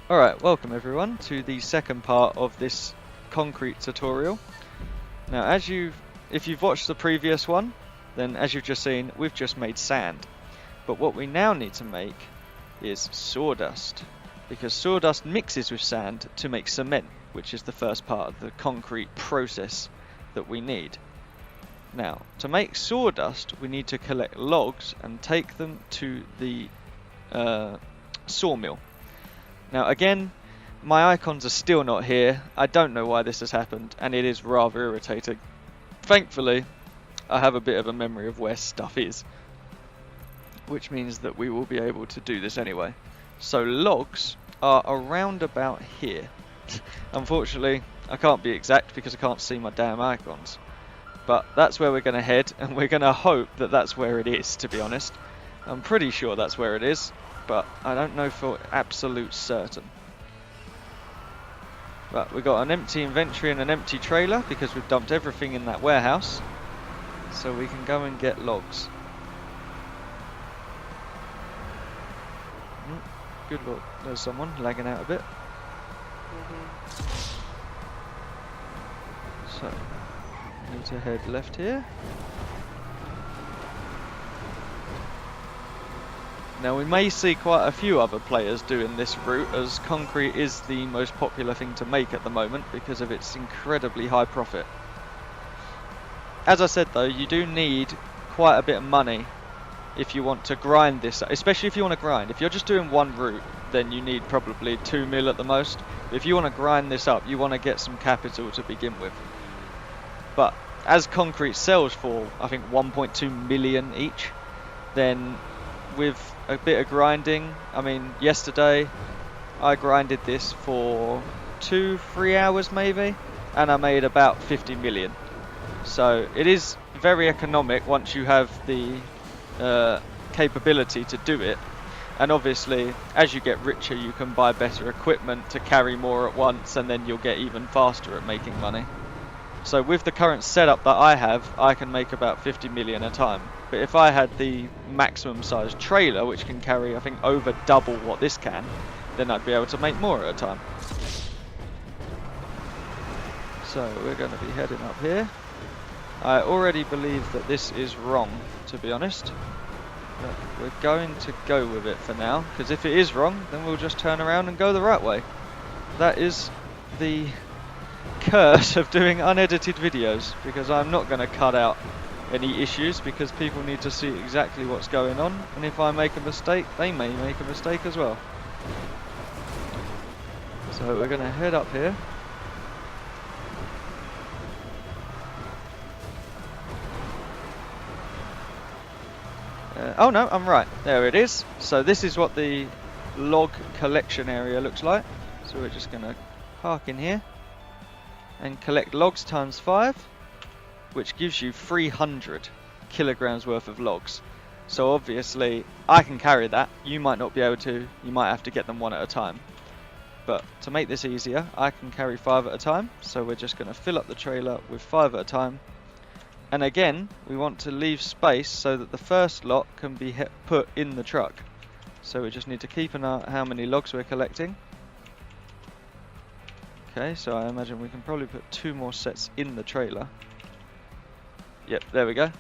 Alright, welcome everyone to the second part of this concrete tutorial. Now if you've watched the previous one, then as you've just seen, we've just made sand. But what we now need to make is sawdust, because sawdust mixes with sand to make cement, which is the first part of the concrete process that we need. Now, to make sawdust, we need to collect logs and take them to the sawmill. Now again, my icons are still not here. I don't know why this has happened, and it is rather irritating. Thankfully, I have a bit of a memory of where stuff is, which means that we will be able to do this anyway. So logs are around about here. Unfortunately, I can't be exact because I can't see my damn icons. But that's where we're going to head, and we're going to hope that that's where it is, to be honest. I'm pretty sure that's where it is, but I don't know for absolute certain. But we've got an empty inventory and an empty trailer because we've dumped everything in that warehouse. So we can go and get logs. Good lord, there's someone lagging out a bit. So, need to head left here. Now we may see quite a few other players doing this route, as concrete is the most popular thing to make at the moment because of its incredibly high profit. As I said though, you do need quite a bit of money if you want to grind this, especially if you want to grind. If you're just doing one route, then you need probably 2 mil at the most. But if you want to grind this up, you want to get some capital to begin with. But as concrete sells for, I think 1.2 million each, then with a bit of grinding, I mean yesterday I grinded this for 2-3 hours maybe, and I made about 50 million. So it is very economic once you have the capability to do it, and obviously as you get richer you can buy better equipment to carry more at once, and then you'll get even faster at making money. So with the current setup that I have, I can make about 50 million a time. But if I had the maximum size trailer, which can carry I think over double what this can, then I'd be able to make more at a time. So we're going to be heading up here. I already believe that this is wrong, to be honest. But we're going to go with it for now, because if it is wrong, then we'll just turn around and go the right way. That is the curse of doing unedited videos, because I'm not going to cut out any issues, because people need to see exactly what's going on, and if I make a mistake, they may make a mistake as well. So we're going to head up here. Oh no, I'm right. There it is. So this is what the log collection area looks like. So we're just going to park in here and collect logs times 5, which gives you 300 kilograms worth of logs. So obviously I can carry that. You might not be able to. You might have to get them one at a time. But to make this easier, I can carry 5 at a time. So we're just going to fill up the trailer with 5 at a time. And again, we want to leave space so that the first lot can be put in the truck. So we just need to keep an eye on how many logs we're collecting. Okay, so I imagine we can probably put 2 more sets in the trailer. Yep, there we go.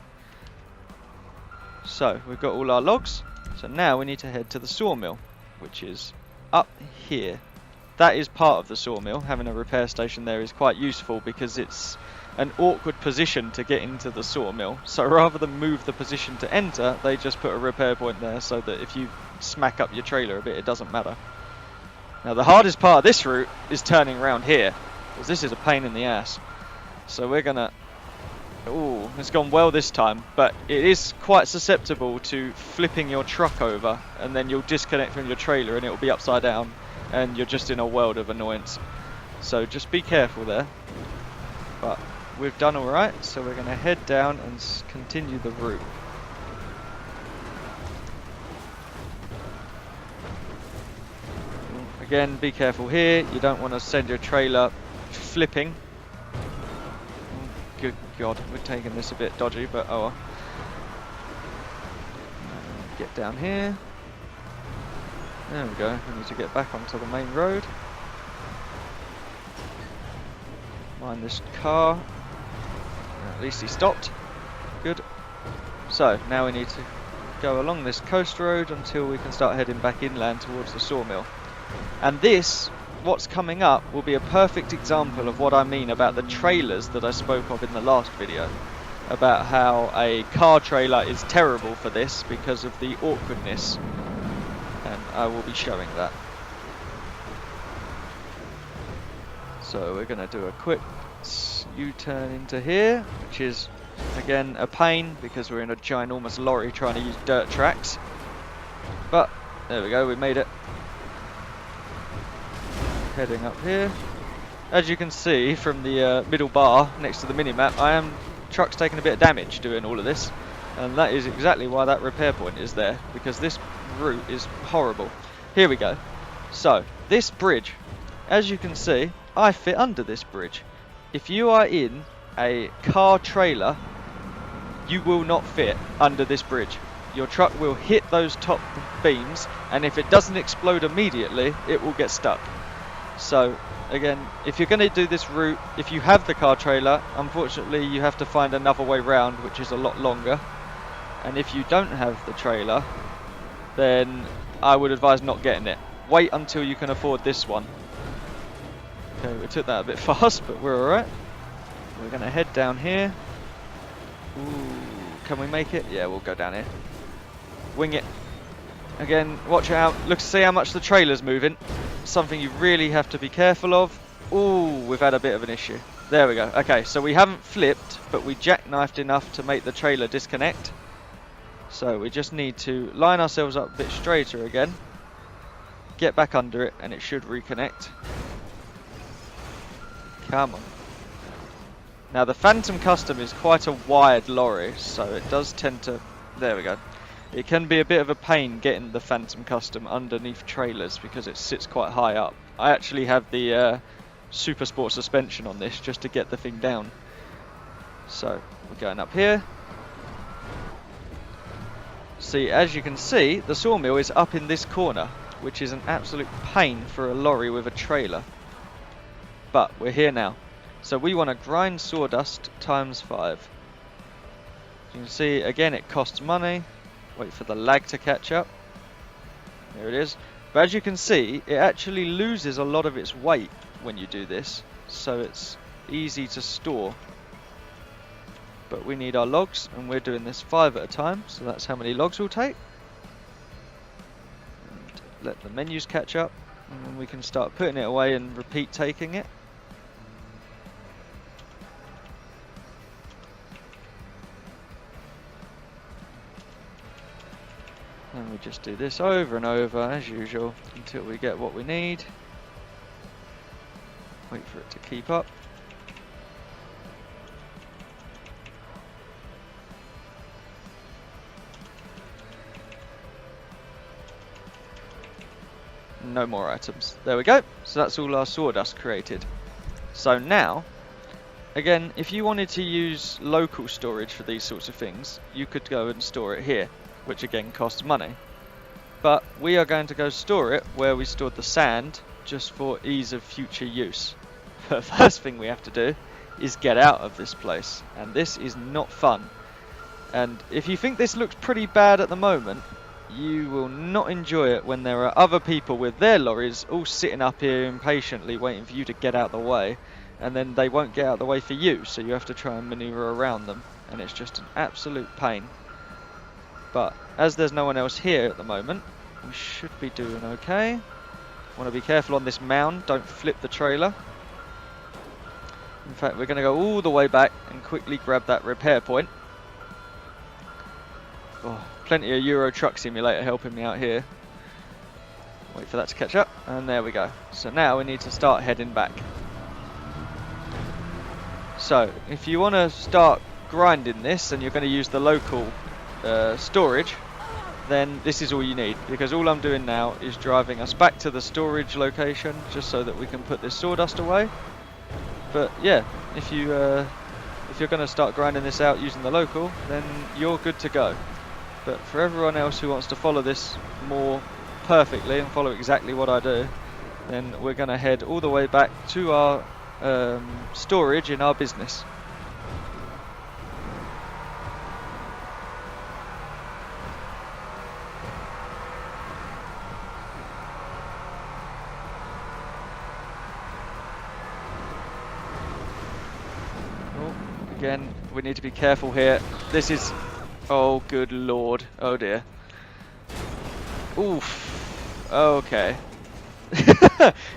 So we've got all our logs. So now we need to head to the sawmill, which is up here. That is part of the sawmill. Having a repair station there is quite useful because it's an awkward position to get into the sawmill. So rather than move the position to enter, they just put a repair point there so that if you smack up your trailer a bit, it doesn't matter. Now the hardest part of this route is turning around here, because this is a pain in the ass. So we're gonna... Ooh, it's gone well this time, but it is quite susceptible to flipping your truck over, and then you'll disconnect from your trailer and it'll be upside down, and you're just in a world of annoyance. So just be careful there. But we've done alright, so we're going to head down and continue the route. Again, be careful here. You don't want to send your trailer flipping. Good God, we're taking this a bit dodgy, but oh well. Get down here. There we go, we need to get back onto the main road. Mind this car. At least he stopped. Good. So, now we need to go along this coast road until we can start heading back inland towards the sawmill. And this, what's coming up, will be a perfect example of what I mean about the trailers that I spoke of in the last video. About how a car trailer is terrible for this because of the awkwardness. And I will be showing that. So we're going to do a quick U-turn into here, which is again a pain because we're in a ginormous lorry trying to use dirt tracks. But there we go, we made it. Heading up here. As you can see from the middle bar next to the minimap, truck's taking a bit of damage doing all of this, and that is exactly why that repair point is there, because this route is horrible. Here we go. So this bridge, as you can see, I fit under this bridge. If you are in a car trailer, you will not fit under this bridge. Your truck will hit those top beams, and if it doesn't explode immediately, it will get stuck. So again, if you're going to do this route, if you have the car trailer, unfortunately you have to find another way round, which is a lot longer. And if you don't have the trailer, then I would advise not getting it. Wait until you can afford this one. Okay, we took that a bit fast, but we're alright. We're going to head down here. Ooh, can we make it? Yeah, we'll go down here. Wing it. Again, watch out. Look to see how much the trailer's moving. Something you really have to be careful of. Ooh, we've had a bit of an issue. There we go. Okay, so we haven't flipped, but we jackknifed enough to make the trailer disconnect. So we just need to line ourselves up a bit straighter again. Get back under it, and it should reconnect. Come on. Now the Phantom Custom is quite a wide lorry, so it does tend to... There we go. It can be a bit of a pain getting the Phantom Custom underneath trailers because it sits quite high up. I actually have the Super Sport suspension on this just to get the thing down. So we're going up here. See, as you can see, the sawmill is up in this corner, which is an absolute pain for a lorry with a trailer. But we're here now. So we want to grind sawdust times 5. You can see, again, it costs money. Wait for the lag to catch up. There it is. But as you can see, it actually loses a lot of its weight when you do this. So it's easy to store. But we need our logs, and we're doing this 5 at a time. So that's how many logs we'll take. And let the menus catch up. And then we can start putting it away and repeat taking it. And we just do this over and over as usual until we get what we need. Wait for it to keep up. No more items. There we go. So that's all our sawdust created. So now, again, if you wanted to use local storage for these sorts of things, you could go and store it here, which again costs money. But we are going to go store it where we stored the sand, just for ease of future use. The first thing we have to do is get out of this place, and this is not fun. And if you think this looks pretty bad at the moment, you will not enjoy it when there are other people with their lorries all sitting up here impatiently waiting for you to get out the way, and then they won't get out the way for you, so you have to try and maneuver around them, and it's just an absolute pain. But as there's no one else here at the moment, we should be doing okay. Want to be careful on this mound, don't flip the trailer. In fact, we're going to go all the way back and quickly grab that repair point. Oh, plenty of Euro Truck Simulator helping me out here. Wait for that to catch up, and there we go. So now we need to start heading back. So if you want to start grinding this and you're going to use the local storage, then this is all you need, because all I'm doing now is driving us back to the storage location just so that we can put this sawdust away. But yeah, if you're going to start grinding this out using the local, then you're good to go. But for everyone else who wants to follow this more perfectly and follow exactly what I do, then we're going to head all the way back to our storage in our business. Again, we need to be careful here. This is... oh, good lord. Oh, dear. Oof. Okay.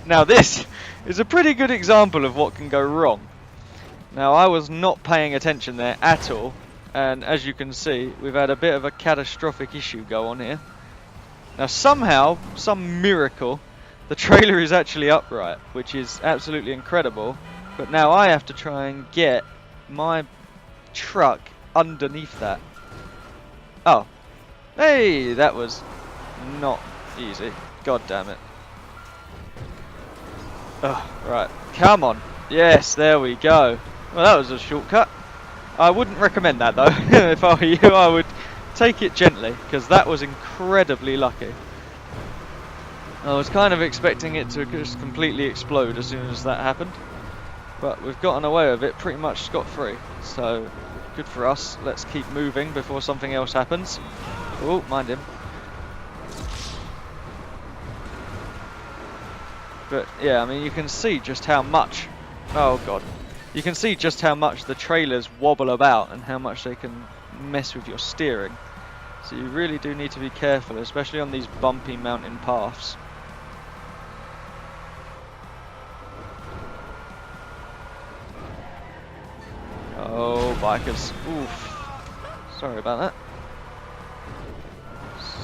Now, this is a pretty good example of what can go wrong. Now, I was not paying attention there at all. And as you can see, we've had a bit of a catastrophic issue go on here. Now, somehow, some miracle, the trailer is actually upright, which is absolutely incredible. But now I have to try and get my truck underneath that. Oh. Hey, that was not easy. God damn it. Oh, right. Come on. Yes, there we go. Well, that was a shortcut. I wouldn't recommend that, though. If I were you, I would take it gently, because that was incredibly lucky. I was kind of expecting it to just completely explode as soon as that happened. But we've gotten away with it pretty much scot-free, so good for us. Let's keep moving before something else happens. Oh, mind him. But yeah, I mean, you can see just how much... oh god. You can see just how much the trailers wobble about and how much they can mess with your steering. So you really do need to be careful, especially on these bumpy mountain paths. Oh, bikers. Oof. Sorry about that.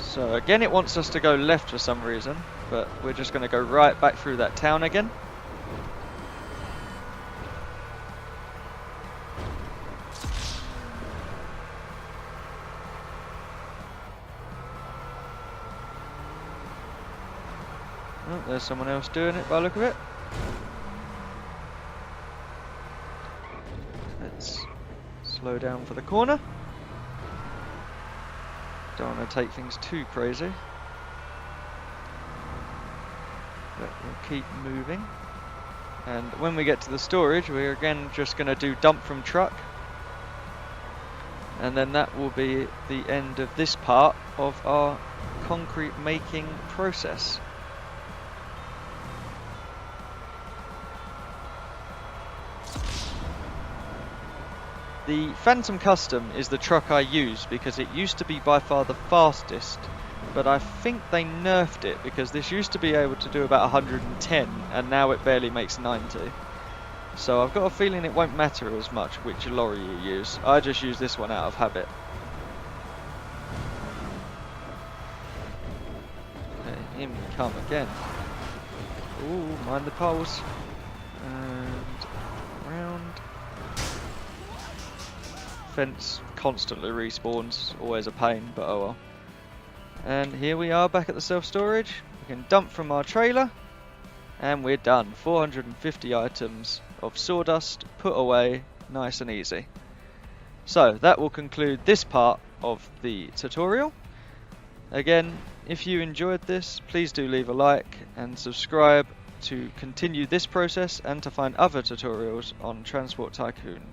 So again, it wants us to go left for some reason, but we're just going to go right back through that town again. Oh, there's someone else doing it by the look of it. Let's slow down for the corner. Don't want to take things too crazy. But we'll keep moving. And when we get to the storage, we're again just going to do dump from truck. And then that will be the end of this part of our concrete making process. The Phantom Custom is the truck I use because it used to be by far the fastest, but I think they nerfed it because this used to be able to do about 110 and now it barely makes 90. So I've got a feeling it won't matter as much which lorry you use. I just use this one out of habit. Okay, in we come again. Ooh, mind the poles. And round. Fence constantly respawns, always a pain, but oh well. And here we are back at the self-storage. We can dump from our trailer, and we're done. 450 items of sawdust put away, nice and easy. So that will conclude this part of the tutorial. Again, if you enjoyed this, please do leave a like and subscribe to continue this process and to find other tutorials on Transport Tycoon.